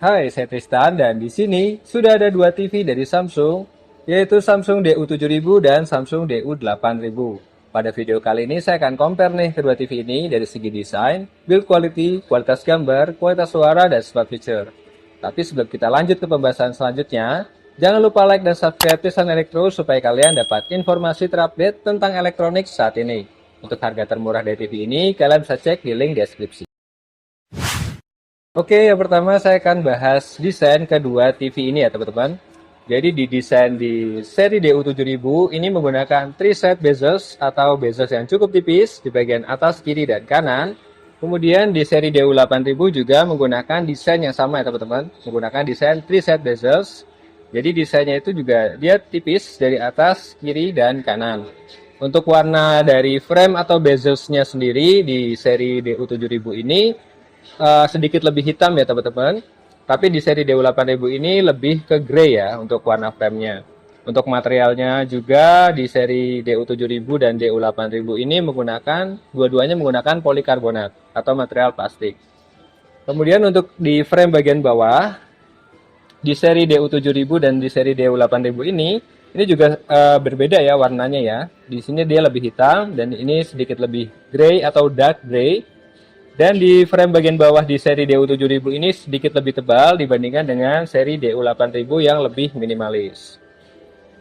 Hai, saya Tristan dan di sini sudah ada dua TV dari Samsung, yaitu Samsung DU7000 dan Samsung DU8000. Pada video kali ini saya akan compare nih kedua TV ini dari segi desain, build quality, kualitas gambar, kualitas suara, dan smart feature. Tapi sebelum kita lanjut ke pembahasan selanjutnya, jangan lupa like dan subscribe Tristan Elektro supaya kalian dapat informasi terupdate tentang elektronik saat ini. Untuk harga termurah dari TV ini, kalian bisa cek di link deskripsi. Oke, yang pertama saya akan bahas desain kedua TV ini ya teman-teman. Jadi di desain di seri DU7000 ini menggunakan 3-set bezels atau bezels yang cukup tipis di bagian atas, kiri, dan kanan. Kemudian di seri DU8000 juga menggunakan desain yang sama ya teman-teman. Menggunakan desain 3-set bezels. Jadi desainnya itu juga dia tipis dari atas, kiri, dan kanan. Untuk warna dari frame atau bezelsnya sendiri di seri DU7000 ini sedikit lebih hitam ya teman-teman. Tapi di seri DU8000 ini lebih ke grey ya untuk warna framenya. Untuk materialnya juga di seri DU7000 dan DU8000 ini dua-duanya menggunakan polikarbonat atau material plastik. Kemudian untuk di frame bagian bawah di seri DU7000 dan di seri DU8000 ini juga berbeda ya warnanya ya. Di sini dia lebih hitam dan ini sedikit lebih grey atau dark grey. Dan di frame bagian bawah di seri DU7000 ini sedikit lebih tebal dibandingkan dengan seri DU8000 yang lebih minimalis.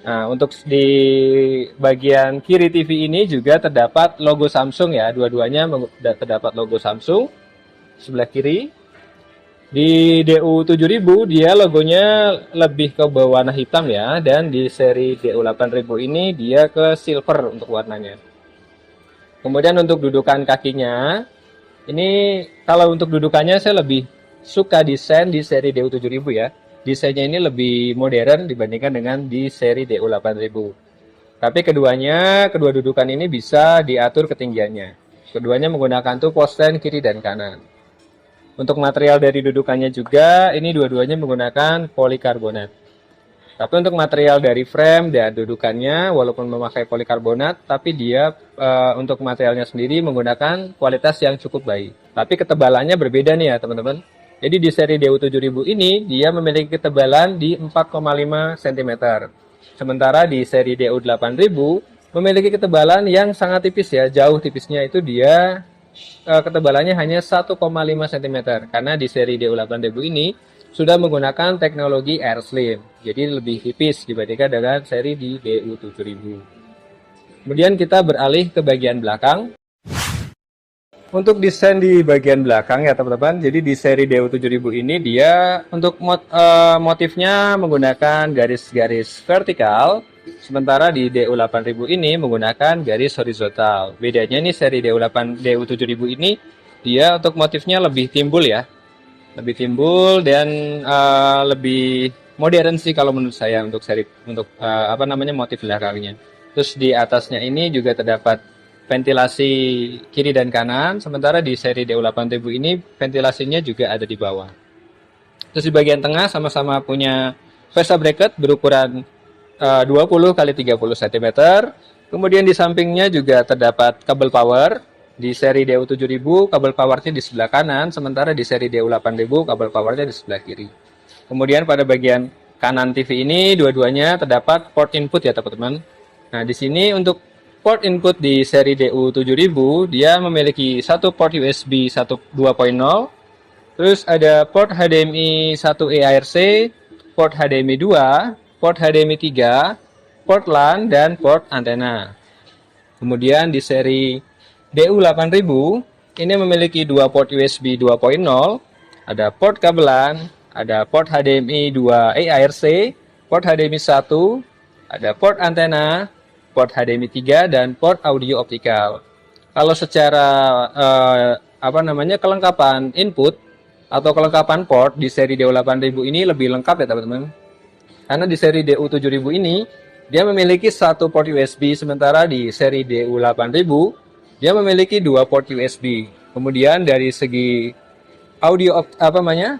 Nah, untuk di bagian kiri TV ini juga terdapat logo Samsung ya. Dua-duanya terdapat logo Samsung sebelah kiri. Di DU7000 dia logonya lebih ke berwarna hitam ya. Dan di seri DU8000 ini dia ke silver untuk warnanya. Kemudian untuk dudukan kakinya, ini kalau untuk dudukannya saya lebih suka desain di seri DU7000 ya. Desainnya ini lebih modern dibandingkan dengan di seri DU8000. Tapi kedua dudukan ini bisa diatur ketinggiannya. Keduanya menggunakan tuh post kiri dan kanan. Untuk material dari dudukannya juga, ini dua-duanya menggunakan polikarbonat. Tapi untuk material dari frame dan dudukannya, walaupun memakai polikarbonat, tapi dia untuk materialnya sendiri menggunakan kualitas yang cukup baik. Tapi ketebalannya berbeda nih ya teman-teman. Jadi di seri DU7000 ini, dia memiliki ketebalan di 4,5 cm. Sementara di seri DU8000 memiliki ketebalan yang sangat tipis ya, jauh tipisnya itu dia ketebalannya hanya 1,5 cm. Karena di seri DU8000 ini, sudah menggunakan teknologi air slim, jadi lebih tipis dibandingkan dengan seri di DU7000. Kemudian kita beralih ke bagian belakang. Untuk desain di bagian belakang ya teman-teman, jadi di seri DU7000 ini dia untuk motifnya menggunakan garis-garis vertikal, sementara di DU8000 ini menggunakan garis horizontal. Bedanya nih seri DU7000 ini dia untuk motifnya lebih timbul ya. Lebih timbul dan lebih modern sih kalau menurut saya untuk motif belakangnya. Terus di atasnya ini juga terdapat ventilasi kiri dan kanan, sementara di seri DU8000 ini ventilasinya juga ada di bawah. Terus di bagian tengah sama-sama punya VESA bracket berukuran 20 x 30 cm. Kemudian di sampingnya juga terdapat kabel power. Di seri DU7000 kabel powernya di sebelah kanan, sementara di seri DU8000 kabel powernya di sebelah kiri. Kemudian pada bagian kanan TV ini dua-duanya terdapat port input ya teman-teman. Nah di sini untuk port input di seri DU7000 dia memiliki satu port USB 2.0, terus ada port HDMI 1 EARC, port HDMI 2, port HDMI 3, port LAN dan port antena. Kemudian di seri DU8000 ini memiliki dua port USB 2.0, ada port kabelan, ada port HDMI 2 EARC, port HDMI 1, ada port antena, port HDMI 3 dan port audio optikal. Kalau secara kelengkapan input atau kelengkapan port di seri DU8000 ini lebih lengkap ya teman-teman. Karena di seri DU7000 ini dia memiliki satu port USB, sementara di seri DU8000 dia memiliki dua port USB. Kemudian dari segi audio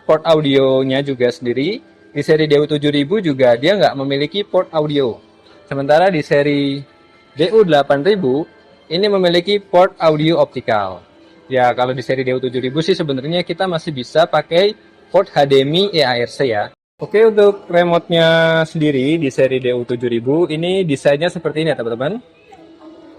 port audionya juga sendiri di seri DU7000 juga dia nggak memiliki port audio. Sementara di seri DU8000 ini memiliki port audio optikal. Ya kalau di seri DU7000 sih sebenarnya kita masih bisa pakai port HDMI eARC ya. Oke, untuk remote-nya sendiri di seri DU7000 ini desainnya seperti ini ya teman-teman.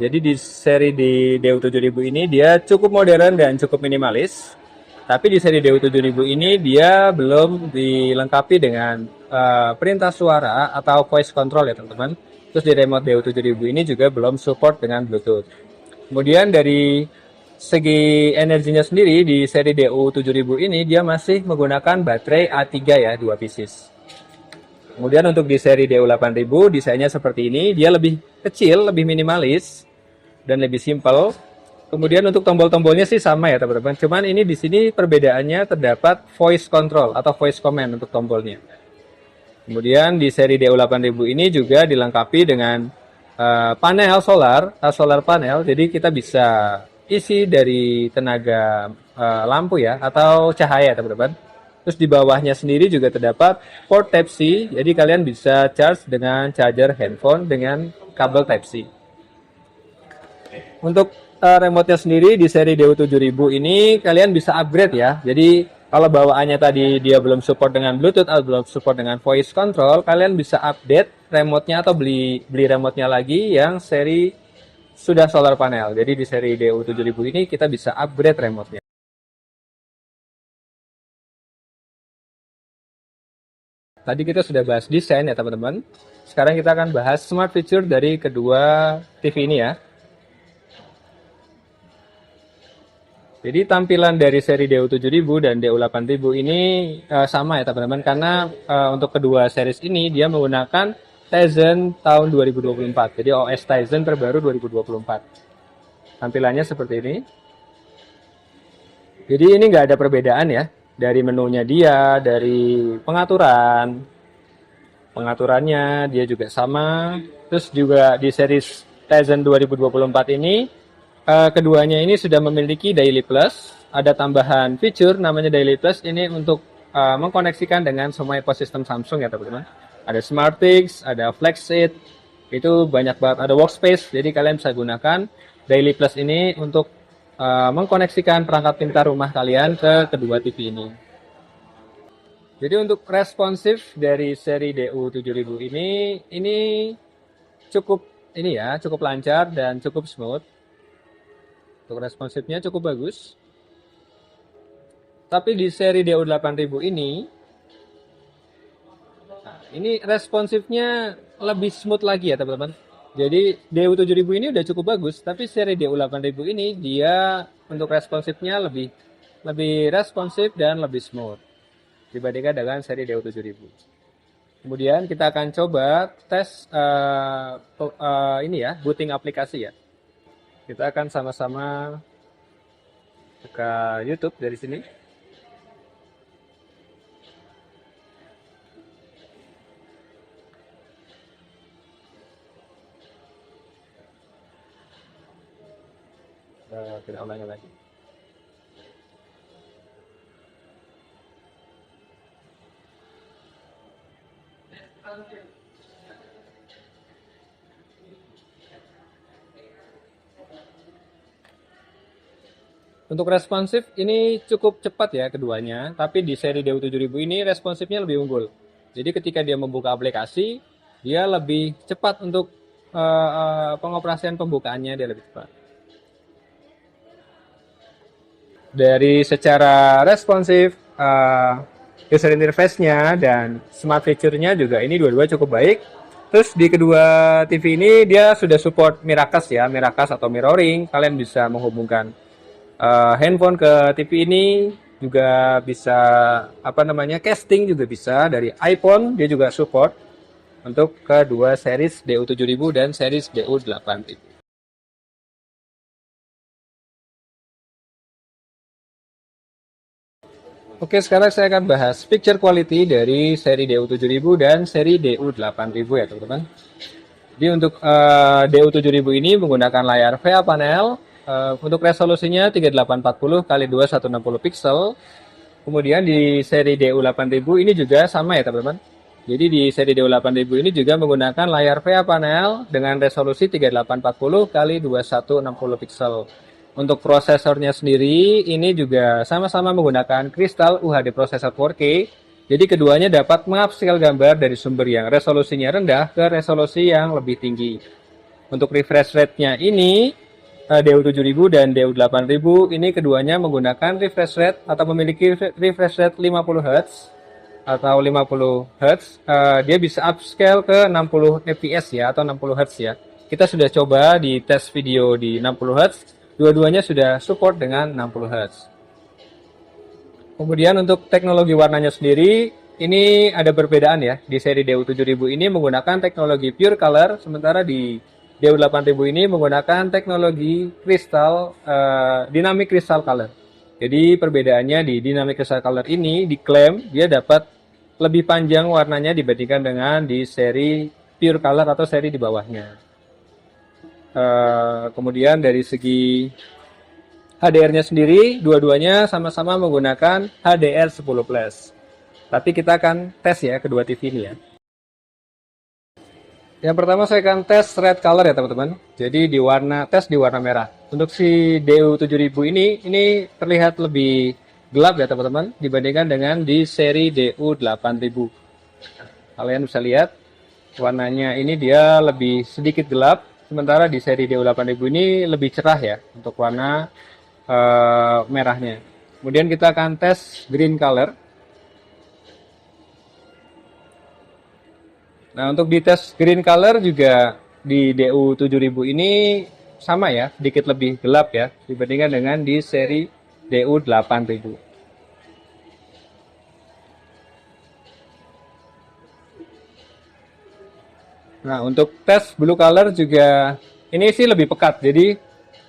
Jadi di seri di DU7000 ini dia cukup modern dan cukup minimalis. Tapi di seri DU7000 ini dia belum dilengkapi dengan perintah suara atau voice control ya teman-teman. Terus di remote DU7000 ini juga belum support dengan Bluetooth. Kemudian dari segi energinya sendiri di seri DU7000 ini dia masih menggunakan baterai A3 ya, 2 pieces. Kemudian untuk di seri DU8000 desainnya seperti ini, dia lebih kecil, lebih minimalis dan lebih simpel. Kemudian untuk tombol-tombolnya sih sama ya teman-teman. Cuman ini di sini perbedaannya terdapat voice control atau voice command untuk tombolnya. Kemudian di seri DU8000 ini juga dilengkapi dengan panel solar panel. Jadi kita bisa isi dari tenaga lampu ya atau cahaya teman-teman. Terus di bawahnya sendiri juga terdapat port Type-C. Jadi kalian bisa charge dengan charger handphone dengan kabel Type-C. Untuk remote-nya sendiri di seri DU7000 ini kalian bisa upgrade ya. Jadi kalau bawaannya tadi dia belum support dengan Bluetooth atau belum support dengan voice control, kalian bisa update remote-nya atau beli remote-nya lagi yang seri sudah solar panel. Jadi di seri DU7000 ini kita bisa upgrade remote-nya. Tadi kita sudah bahas desain ya teman-teman. Sekarang kita akan bahas smart feature dari kedua TV ini ya. Jadi tampilan dari seri DU7000 dan DU8000 ini sama ya teman-teman. Karena untuk kedua series ini dia menggunakan Tizen tahun 2024. Jadi OS Tizen terbaru 2024. Tampilannya seperti ini. Jadi ini nggak ada perbedaan ya. Dari menunya dia, dari pengaturannya dia juga sama. Terus juga di series Tizen 2024 ini, keduanya ini sudah memiliki Daily Plus. Ada tambahan fitur namanya Daily Plus ini untuk mengkoneksikan dengan semua ekosistem Samsung ya teman-teman. Ada SmartThings, ada FlexSeat, itu banyak banget. Ada Workspace, jadi kalian bisa gunakan Daily Plus ini untuk mengkoneksikan perangkat pintar rumah kalian ke kedua TV ini. Jadi untuk responsif dari seri DU7000 ini cukup cukup lancar dan cukup smooth. Untuk responsifnya cukup bagus. Tapi di seri DU8000 ini responsifnya lebih smooth lagi ya teman-teman. Jadi DU7000 ini udah cukup bagus, tapi seri DU8000 ini dia untuk responsifnya lebih responsif dan lebih smooth dibandingkan dengan seri DU7000. Kemudian kita akan coba tes booting aplikasi ya. Kita akan sama-sama buka YouTube dari sini. Kita ulangi lagi. Untuk responsif ini cukup cepat ya keduanya, tapi di seri DU7000 ini responsifnya lebih unggul. Jadi ketika dia membuka aplikasi, dia lebih cepat untuk pengoperasian pembukaannya, dia lebih cepat. Dari secara responsif, user interface-nya dan smart feature-nya juga ini dua-dua cukup baik. Terus di kedua TV ini dia sudah support Miracast ya, Miracast atau mirroring. Kalian bisa menghubungkan handphone ke TV ini, juga bisa casting juga bisa dari iPhone, dia juga support untuk kedua series DU7000 dan series DU8000. Oke, sekarang saya akan bahas picture quality dari seri DU7000 dan seri DU8000 ya teman-teman. Jadi untuk DU7000 ini menggunakan layar VA panel. Untuk resolusinya 3840 x 2160 pixel. Kemudian di seri DU8000 ini juga sama ya teman-teman. Jadi di seri DU8000 ini juga menggunakan layar VA panel dengan resolusi 3840 x 2160 pixel. Untuk prosesornya sendiri, ini juga sama-sama menggunakan Crystal UHD Processor 4K. Jadi keduanya dapat mengupscale gambar dari sumber yang resolusinya rendah ke resolusi yang lebih tinggi. Untuk refresh rate-nya ini, DU7000 dan DU8000 ini keduanya menggunakan refresh rate atau memiliki refresh rate 50 Hz atau 50 Hz. Dia bisa upscale ke 60 fps ya, atau 60 Hz ya. Kita sudah coba di tes video di 60 Hz. Dua-duanya sudah support dengan 60 Hz. Kemudian untuk teknologi warnanya sendiri, ini ada perbedaan ya. Di seri DU7000 ini menggunakan teknologi pure color, sementara di DU8000 ini menggunakan teknologi crystal, dynamic crystal color. Jadi perbedaannya di dynamic crystal color ini diklaim dia dapat lebih panjang warnanya dibandingkan dengan di seri pure color atau seri di bawahnya. Kemudian dari segi HDR-nya sendiri, dua-duanya sama-sama menggunakan HDR10+. Tapi kita akan tes ya kedua TV ini ya. Yang pertama saya akan tes red color ya teman-teman. Jadi tes di warna merah. Untuk si DU7000 ini terlihat lebih gelap ya teman-teman dibandingkan dengan di seri DU8000. Kalian bisa lihat warnanya ini dia lebih sedikit gelap, sementara di seri DU8000 ini lebih cerah ya untuk warna merahnya. Kemudian kita akan tes green color. Nah, untuk di tes green color juga di DU7000 ini sama ya, sedikit lebih gelap ya dibandingkan dengan di seri DU8000. Nah, untuk tes blue color juga ini sih lebih pekat. Jadi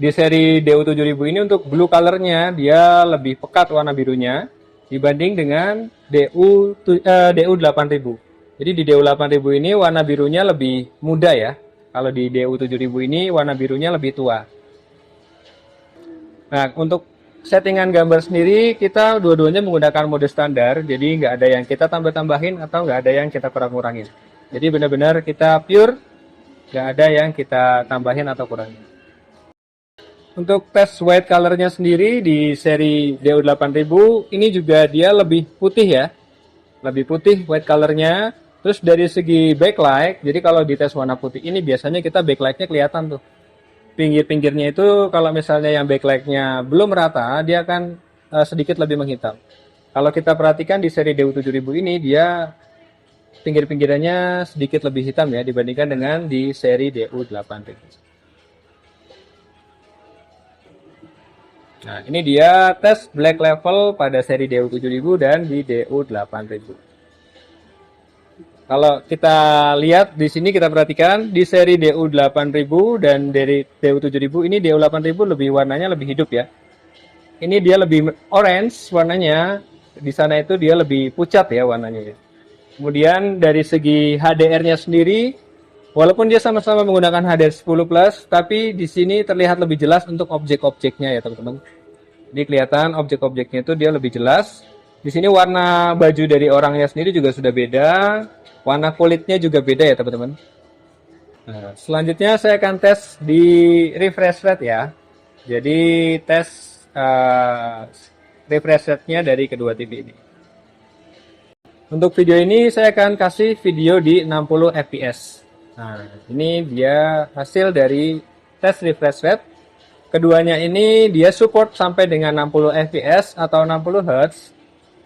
di seri DU7000 ini untuk blue colornya dia lebih pekat warna birunya dibanding dengan DU8000. Jadi di DU8000 ini warna birunya lebih muda ya. Kalau di DU7000 ini warna birunya lebih tua. Nah, untuk settingan gambar sendiri kita dua-duanya menggunakan mode standar. Jadi nggak ada yang kita tambah-tambahin atau nggak ada yang kita kurang-kurangin. Jadi benar-benar kita pure, nggak ada yang kita tambahin atau kurangin. Untuk tes white colornya sendiri di seri DU8000 ini juga dia lebih putih ya. Lebih putih white colornya. Terus dari segi backlight, jadi kalau di tes warna putih ini biasanya kita backlightnya kelihatan tuh. Pinggir-pinggirnya itu kalau misalnya yang backlightnya belum rata, dia akan sedikit lebih menghitam. Kalau kita perhatikan di seri DU7000 ini dia pinggir-pinggirannya sedikit lebih hitam ya dibandingkan dengan di seri DU8000. Nah, ini dia tes black level pada seri DU7000 dan di DU8000. Kalau kita lihat di sini kita perhatikan di seri DU8000 dan dari DU7000 ini DU8000 lebih warnanya lebih hidup ya. Ini dia lebih orange warnanya, di sana itu dia lebih pucat ya warnanya. Kemudian dari segi HDR-nya sendiri, walaupun dia sama-sama menggunakan HDR10+, tapi di sini terlihat lebih jelas untuk objek-objeknya ya teman-teman. Jadi kelihatan objek-objeknya itu dia lebih jelas. Di sini warna baju dari orangnya sendiri juga sudah beda. Warna kulitnya juga beda ya teman-teman. Nah, selanjutnya saya akan tes di refresh rate ya. Jadi tes refresh rate-nya dari kedua TV ini. Untuk video ini saya akan kasih video di 60 fps. Nah, ini dia hasil dari tes refresh rate. Keduanya ini dia support sampai dengan 60 fps atau 60 Hz.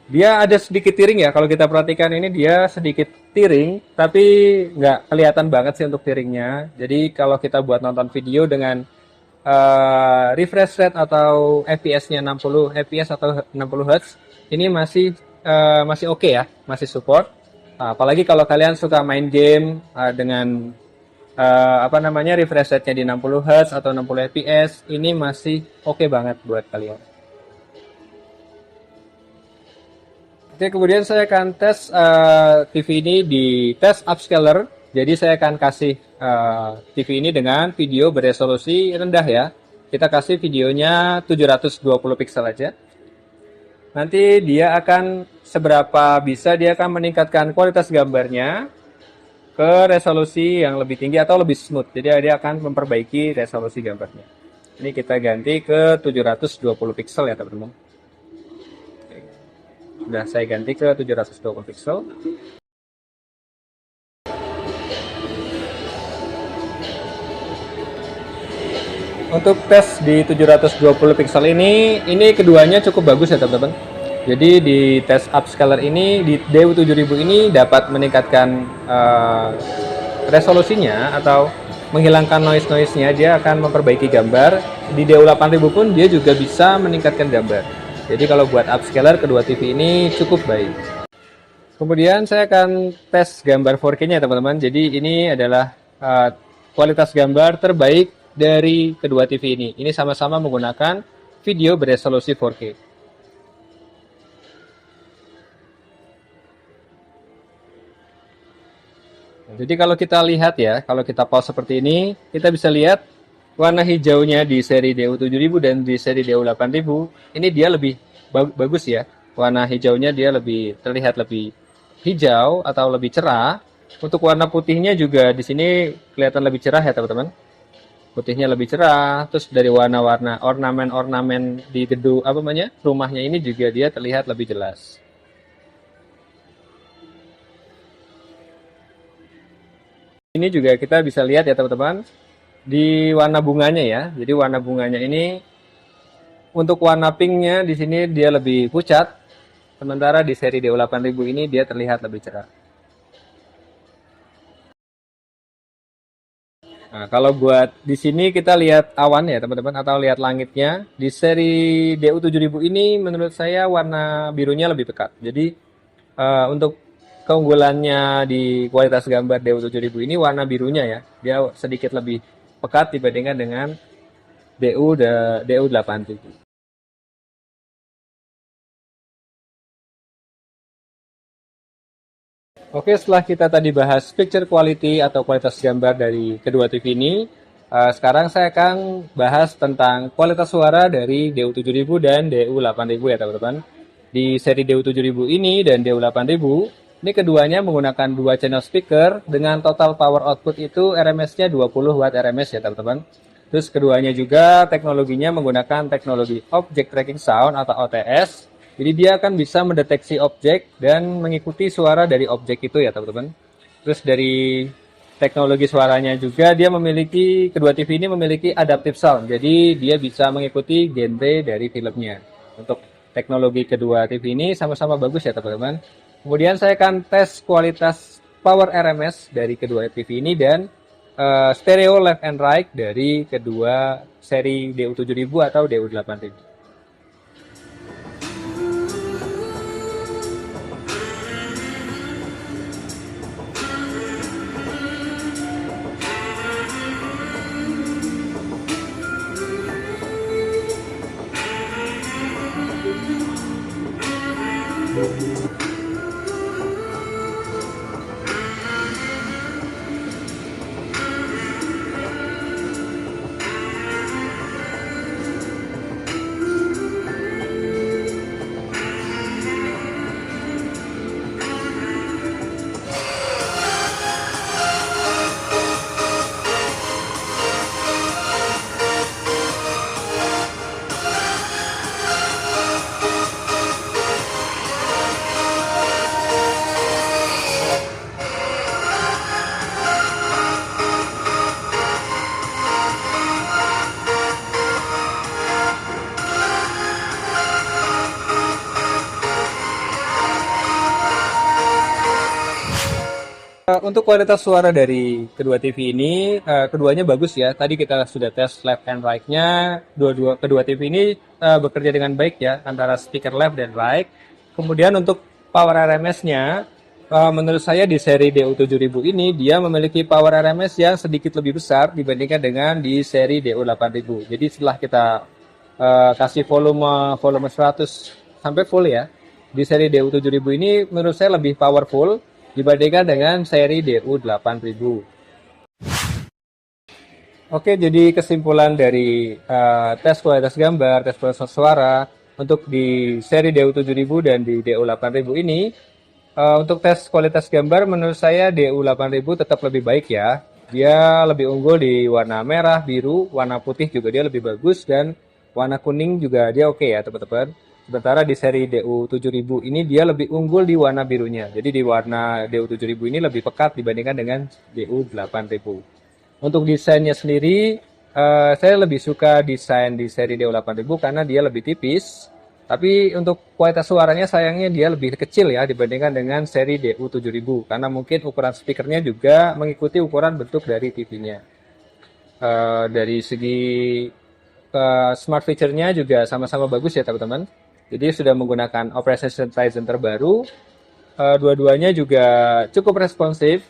Dia ada sedikit tiring ya, kalau kita perhatikan ini dia sedikit tiring, tapi nggak kelihatan banget sih untuk tiringnya. Jadi kalau kita buat nonton video dengan refresh rate atau FPS-nya 60 fps atau 60 Hz, ini masih oke ya, masih support. Nah, apalagi kalau kalian suka main game dengan refresh rate-nya di 60 Hz atau 60 fps, ini masih oke banget buat kalian. Oke, kemudian saya akan tes TV ini di tes upscaler. Jadi saya akan kasih TV ini dengan video beresolusi rendah ya. Kita kasih videonya 720 pixel aja. Nanti dia akan seberapa bisa dia akan meningkatkan kualitas gambarnya ke resolusi yang lebih tinggi atau lebih smooth. Jadi dia akan memperbaiki resolusi gambarnya. Ini kita ganti ke 720 pixel ya teman-teman. Sudah saya ganti ke 720 pixel. Untuk tes di 720 pixel ini keduanya cukup bagus ya teman-teman. Jadi di tes upscaler ini, di DU7000 ini dapat meningkatkan resolusinya atau menghilangkan noise-nya, dia akan memperbaiki gambar. Di DU8000 pun dia juga bisa meningkatkan gambar. Jadi kalau buat upscaler, kedua TV ini cukup baik. Kemudian saya akan tes gambar 4K-nya teman-teman. Jadi ini adalah kualitas gambar terbaik dari kedua TV ini. Ini sama-sama menggunakan video beresolusi 4K. Jadi kalau kita lihat ya, kalau kita pause seperti ini, kita bisa lihat warna hijaunya di seri DU7000 dan di seri DU8000, ini dia lebih bagus ya. Warna hijaunya dia lebih terlihat lebih hijau atau lebih cerah. Untuk warna putihnya juga di sini kelihatan lebih cerah ya teman-teman. Putihnya lebih cerah. Terus dari warna-warna ornamen-ornamen di gedung apa namanya rumahnya ini juga dia terlihat lebih jelas. Ini juga kita bisa lihat ya teman-teman di warna bunganya ya. Jadi warna bunganya ini untuk warna pinknya di sini dia lebih pucat, sementara di seri DU8000 ini dia terlihat lebih cerah. Nah, kalau buat di sini kita lihat awan ya teman-teman atau lihat langitnya. Di seri DU7000 ini menurut saya warna birunya lebih pekat. Jadi untuk keunggulannya di kualitas gambar DU7000 ini warna birunya ya. Dia sedikit lebih pekat dibandingkan dengan DU8000. Oke, setelah kita tadi bahas picture quality atau kualitas gambar dari kedua TV ini, sekarang saya akan bahas tentang kualitas suara dari DU7000 dan DU8000 ya teman-teman. Di seri DU7000 ini dan DU8000, ini keduanya menggunakan dua channel speaker dengan total power output itu RMS-nya 20 watt RMS ya teman-teman. Terus keduanya juga teknologinya menggunakan teknologi Object Tracking Sound atau OTS. Jadi dia akan bisa mendeteksi objek dan mengikuti suara dari objek itu ya teman-teman. Terus dari teknologi suaranya juga dia memiliki, kedua TV ini memiliki adaptive sound. Jadi dia bisa mengikuti genre dari filmnya. Untuk teknologi kedua TV ini sama-sama bagus ya teman-teman. Kemudian saya akan tes kualitas power RMS dari kedua TV ini dan stereo left and right dari kedua seri DU7000 atau DU8000. Untuk kualitas suara dari kedua TV ini, keduanya bagus ya. Tadi kita sudah tes left and right-nya. Kedua TV ini bekerja dengan baik ya, antara speaker left dan right. Kemudian untuk power RMS-nya, menurut saya di seri DU7000 ini, dia memiliki power RMS yang sedikit lebih besar dibandingkan dengan di seri DU8000. Jadi setelah kita kasih volume 100 sampai full ya, di seri DU7000 ini menurut saya lebih powerful dibandingkan dengan seri DU8000. Oke, jadi kesimpulan dari tes kualitas gambar, tes kualitas suara untuk di seri DU7000 dan di DU8000 ini, untuk tes kualitas gambar menurut saya DU8000 tetap lebih baik ya. Dia lebih unggul di warna merah, biru, warna putih juga dia lebih bagus, dan warna kuning juga dia oke ya teman-teman. Sementara di seri DU7000 ini dia lebih unggul di warna birunya. Jadi di warna DU7000 ini lebih pekat dibandingkan dengan DU8000. Untuk desainnya sendiri, saya lebih suka desain di seri DU8000 karena dia lebih tipis. Tapi untuk kualitas suaranya sayangnya dia lebih kecil ya dibandingkan dengan seri DU7000. Karena mungkin ukuran speakernya juga mengikuti ukuran bentuk dari TV-nya. Dari segi smart feature-nya juga sama-sama bagus ya teman-teman. Jadi sudah menggunakan operation Tizen terbaru. Dua-duanya juga cukup responsif.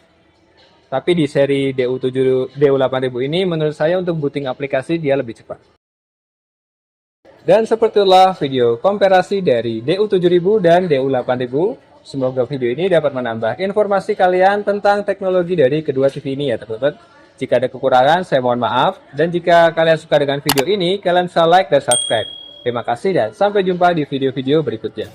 Tapi di seri DU8000 ini menurut saya untuk booting aplikasi dia lebih cepat. Dan sepertilah video komparasi dari DU7000 dan DU8000. Semoga video ini dapat menambah informasi kalian tentang teknologi dari kedua TV ini ya teman-teman. Jika ada kekurangan, saya mohon maaf. Dan jika kalian suka dengan video ini, kalian bisa like dan subscribe. Terima kasih dan sampai jumpa di video-video berikutnya.